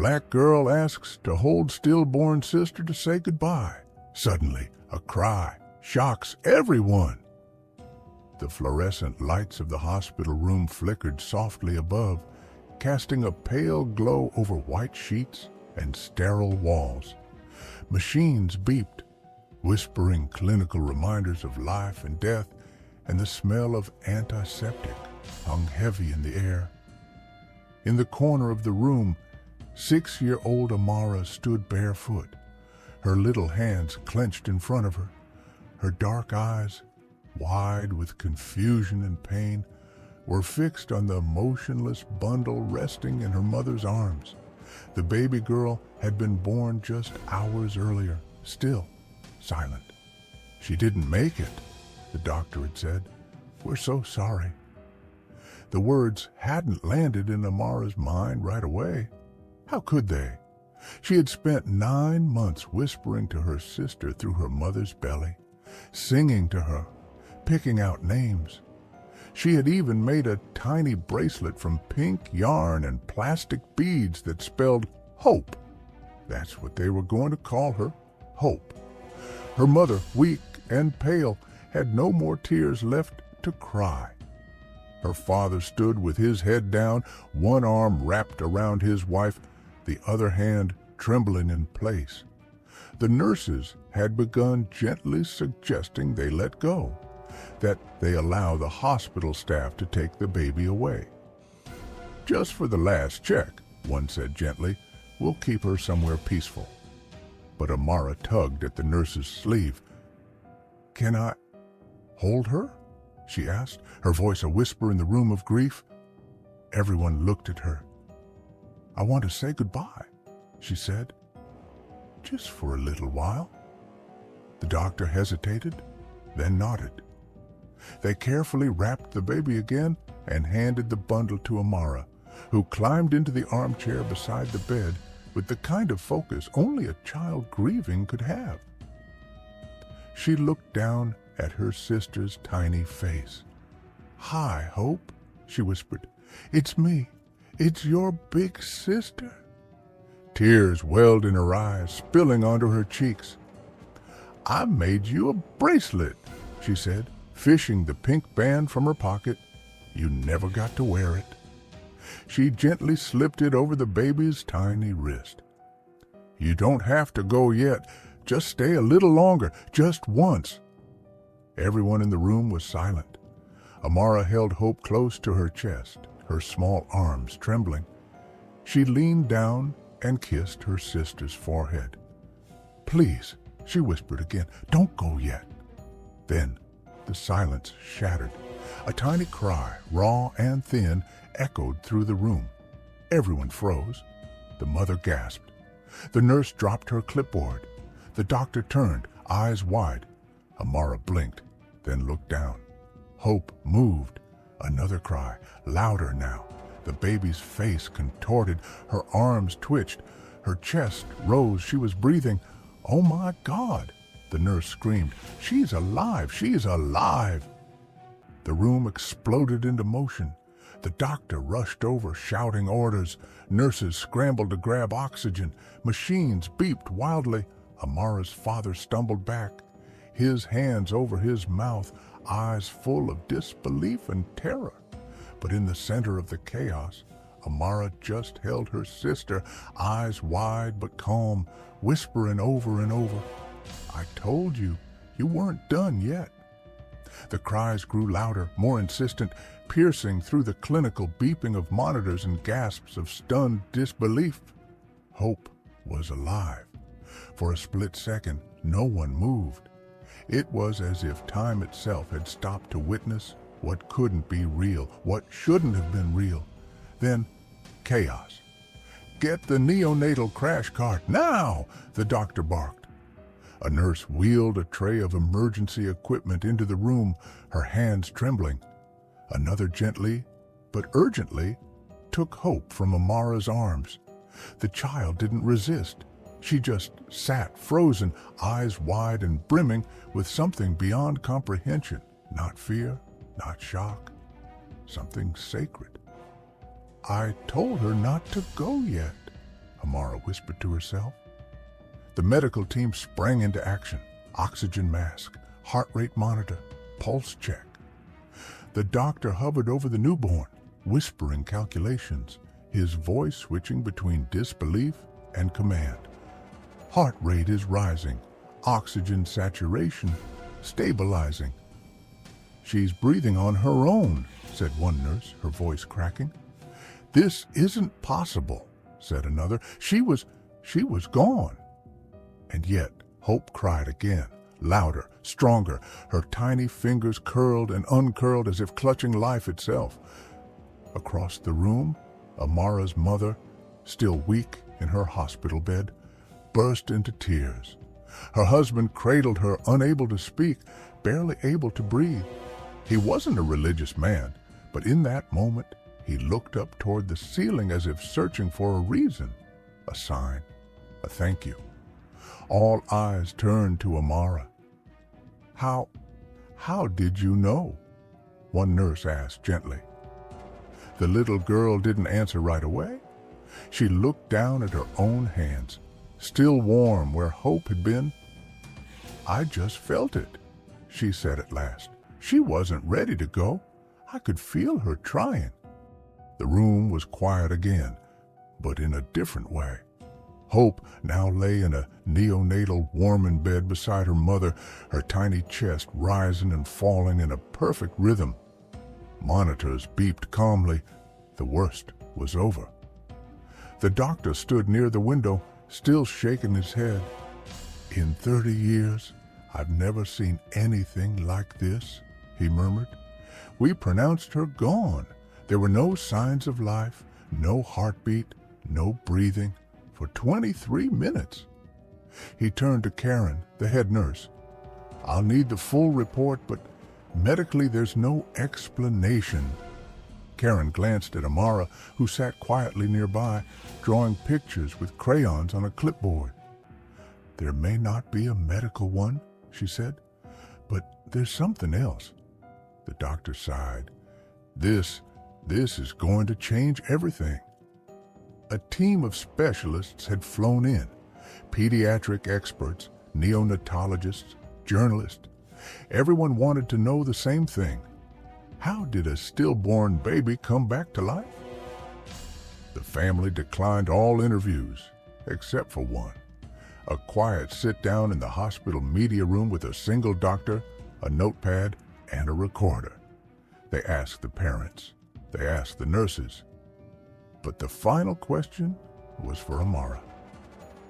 black girl asks to hold stillborn sister to say goodbye. Suddenly, a cry shocks everyone. The fluorescent lights of the hospital room flickered softly above, casting a pale glow over white sheets and sterile walls. Machines beeped, whispering clinical reminders of life and death, and the smell of antiseptic hung heavy in the air. In the corner of the room, 6-year-old Amara stood barefoot, her little hands clenched in front of her, her dark eyes, wide with confusion and pain, were fixed on the motionless bundle resting in her mother's arms. The baby girl had been born just hours earlier, still silent. "She didn't make it," the doctor had said. "We're so sorry." The words hadn't landed in Amara's mind right away. How could they? She had spent 9 months whispering to her sister through her mother's belly, singing to her, picking out names. She had even made a tiny bracelet from pink yarn and plastic beads that spelled Hope. That's what they were going to call her, Hope. Her mother, weak and pale, had no more tears left to cry. Her father stood with his head down, one arm wrapped around his wife, the other hand trembling in place. The nurses had begun gently suggesting they let go, that they allow the hospital staff to take the baby away. "Just for the last check," one said gently. "We'll keep her somewhere peaceful." But Amara tugged at the nurse's sleeve. "Can I hold her?" she asked, her voice a whisper in the room of grief. Everyone looked at her. "I want to say goodbye," she said. "Just for a little while." The doctor hesitated, then nodded. They carefully wrapped the baby again and handed the bundle to Amara, who climbed into the armchair beside the bed with the kind of focus only a child grieving could have. She looked down at her sister's tiny face. "Hi, Hope," she whispered. "It's me. It's your big sister." Tears welled in her eyes, spilling onto her cheeks. "I made you a bracelet," she said, fishing the pink band from her pocket. "You never got to wear it." She gently slipped it over the baby's tiny wrist. "You don't have to go yet. Just stay a little longer, just once." Everyone in the room was silent. Amara held Hope close to her chest, her small arms trembling. She leaned down and kissed her sister's forehead. "Please," she whispered again, "don't go yet." Then the silence shattered. A tiny cry, raw and thin, echoed through the room. Everyone froze. The mother gasped. The nurse dropped her clipboard. The doctor turned, eyes wide. Amara blinked, then looked down. Hope moved. Another cry, louder now. The baby's face contorted. Her arms twitched. Her chest rose. She was breathing. "Oh my God!" the nurse screamed. "She's alive! She's alive!" The room exploded into motion. The doctor rushed over, shouting orders. Nurses scrambled to grab oxygen. Machines beeped wildly. Amara's father stumbled back, his hands over his mouth, eyes full of disbelief and terror. But in the center of the chaos, Amara just held her sister, eyes wide but calm, whispering over and over, "I told you, you weren't done yet." The cries grew louder, more insistent, piercing through the clinical beeping of monitors and gasps of stunned disbelief. Hope was alive. For a split second, no one moved. It was as if time itself had stopped to witness what couldn't be real, what shouldn't have been real. Then, chaos. "Get the neonatal crash cart, now!" the doctor barked. A nurse wheeled a tray of emergency equipment into the room, her hands trembling. Another gently, but urgently, took Hope from Amara's arms. The child didn't resist. She just sat frozen, eyes wide and brimming with something beyond comprehension. Not fear, not shock, something sacred. "I told her not to go yet," Amara whispered to herself. The medical team sprang into action. Oxygen mask, heart rate monitor, pulse check. The doctor hovered over the newborn, whispering calculations, his voice switching between disbelief and command. Heart rate is rising, oxygen saturation stabilizing. She's breathing on her own, said one nurse, her voice cracking. This isn't possible, said another. She was gone. And yet, Hope cried again, louder, stronger, her tiny fingers curled and uncurled as if clutching life itself. Across the room, Amara's mother, still weak in her hospital bed, burst into tears. Her husband cradled her, unable to speak, barely able to breathe. He wasn't a religious man, but in that moment, he looked up toward the ceiling as if searching for a reason, a sign, a thank you. All eyes turned to Amara. How did you know? One nurse asked gently. The little girl didn't answer right away. She looked down at her own hands, still warm where Hope had been. I just felt it, she said at last. She wasn't ready to go. I could feel her trying. The room was quiet again, but in a different way. Hope now lay in a neonatal warming bed beside her mother, her tiny chest rising and falling in a perfect rhythm. Monitors beeped calmly. The worst was over. The doctor stood near the window, still shaking his head. In 30 years, I've never seen anything like this, he murmured. We pronounced her gone. There were no signs of life, no heartbeat, no breathing, for 23 minutes. He turned to Karen, the head nurse. I'll need the full report, but medically there's no explanation. Karen glanced at Amara, who sat quietly nearby, drawing pictures with crayons on a clipboard. There may not be a medical one, she said, but there's something else. The doctor sighed. This is going to change everything. A team of specialists had flown in, pediatric experts, neonatologists, journalists. Everyone wanted to know the same thing. How did a stillborn baby come back to life? The family declined all interviews, except for one. A quiet sit-down in the hospital media room with a single doctor, a notepad, and a recorder. They asked the parents. They asked the nurses. But the final question was for Amara.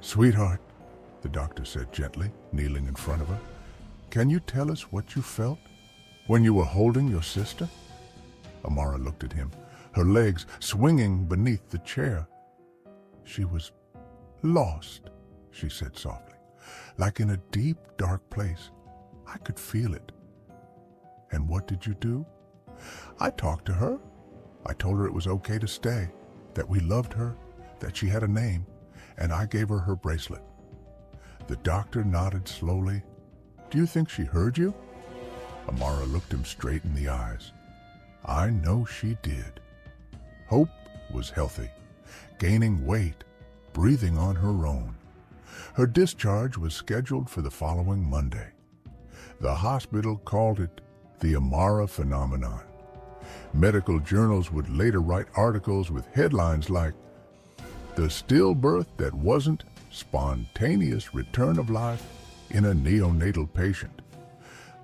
Sweetheart, the doctor said gently, kneeling in front of her, can you tell us what you felt when you were holding your sister? Amara looked at him, her legs swinging beneath the chair. She was lost, she said softly, like in a deep, dark place. I could feel it. And what did you do? I talked to her. I told her it was okay to stay, that we loved her, that she had a name, and I gave her her bracelet. The doctor nodded slowly. Do you think she heard you? Amara looked him straight in the eyes. I know she did. Hope was healthy, gaining weight, breathing on her own. Her discharge was scheduled for the following Monday. The hospital called it the Amara phenomenon. Medical journals would later write articles with headlines like, "The stillbirth that wasn't spontaneous return of life in a neonatal patient.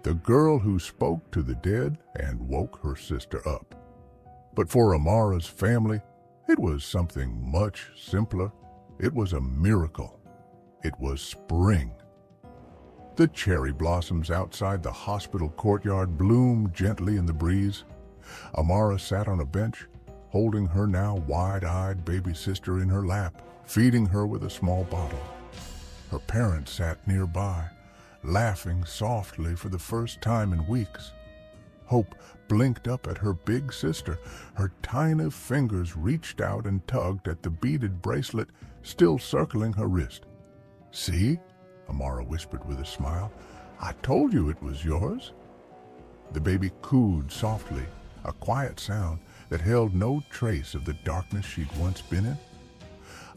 The girl who spoke to the dead and woke her sister up." But for Amara's family, it was something much simpler. It was a miracle. It was spring. The cherry blossoms outside the hospital courtyard bloomed gently in the breeze. Amara sat on a bench, holding her now wide-eyed baby sister in her lap, feeding her with a small bottle. Her parents sat nearby, laughing softly for the first time in weeks. Hope blinked up at her big sister. Her tiny fingers reached out and tugged at the beaded bracelet still circling her wrist. See? Amara whispered with a smile. I told you it was yours. The baby cooed softly, a quiet sound that held no trace of the darkness she'd once been in.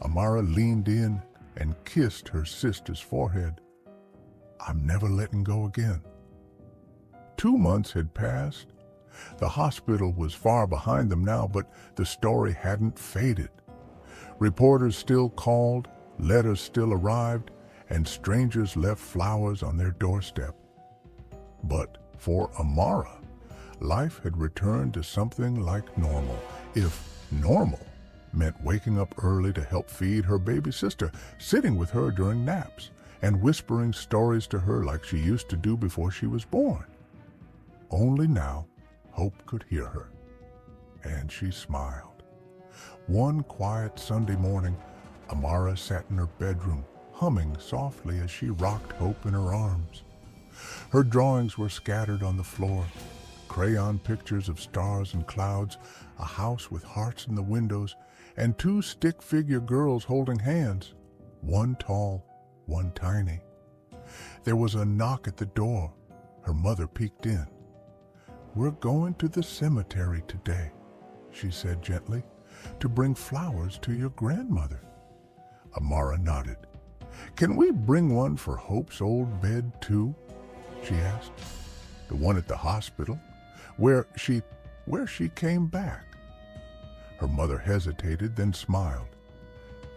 Amara leaned in and kissed her sister's forehead. "I'm never letting go again." 2 months had passed. The hospital was far behind them now, but the story hadn't faded. Reporters still called, letters still arrived, and strangers left flowers on their doorstep. But for Amara, life had returned to something like normal, if normal meant waking up early to help feed her baby sister, sitting with her during naps, and whispering stories to her like she used to do before she was born. Only now, Hope could hear her, and she smiled. One quiet Sunday morning, Amara sat in her bedroom, humming softly as she rocked Hope in her arms. Her drawings were scattered on the floor, crayon pictures of stars and clouds, a house with hearts in the windows, and 2 stick-figure girls holding hands, one tall, one tiny. There was a knock at the door. Her mother peeked in. "We're going to the cemetery today," she said gently, "to bring flowers to your grandmother." Amara nodded. "Can we bring one for Hope's old bed, too?" she asked. "The one at the hospital, where she came back." Her mother hesitated, then smiled.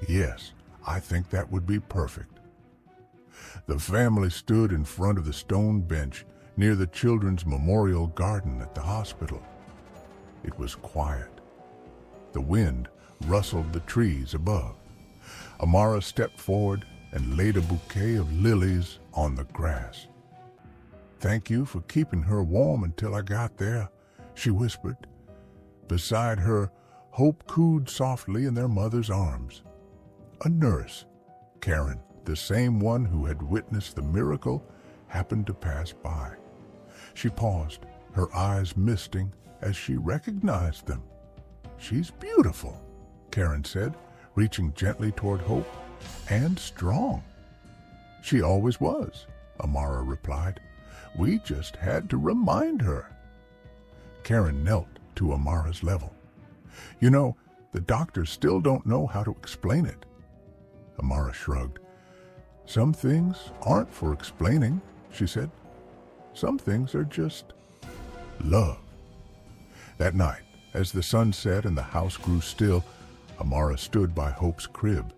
"Yes, I think that would be perfect." The family stood in front of the stone bench near the children's memorial garden at the hospital. It was quiet. The wind rustled the trees above. Amara stepped forward and laid a bouquet of lilies on the grass. "Thank you for keeping her warm until I got there," she whispered. Beside her, Hope cooed softly in their mother's arms. A nurse, Karen, the same one who had witnessed the miracle, happened to pass by. She paused, her eyes misting as she recognized them. "She's beautiful," Karen said, reaching gently toward Hope, "and strong." "She always was," Amara replied. "We just had to remind her." Karen knelt to Amara's level. "You know, the doctors still don't know how to explain it." Amara shrugged. "Some things aren't for explaining," she said. "Some things are just love." That night, as the sun set and the house grew still, Amara stood by Hope's crib.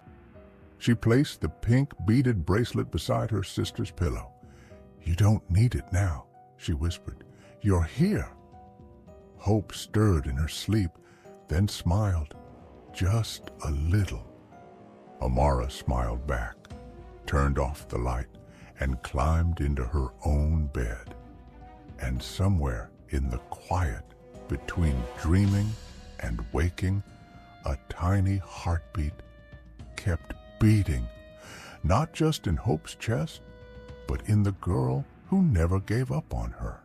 She placed the pink beaded bracelet beside her sister's pillow. "You don't need it now," she whispered. "You're here." Hope stirred in her sleep, then smiled, just a little. Amara smiled back, turned off the light, and climbed into her own bed. And somewhere in the quiet between dreaming and waking, a tiny heartbeat kept beating, not just in Hope's chest, but in the girl who never gave up on her.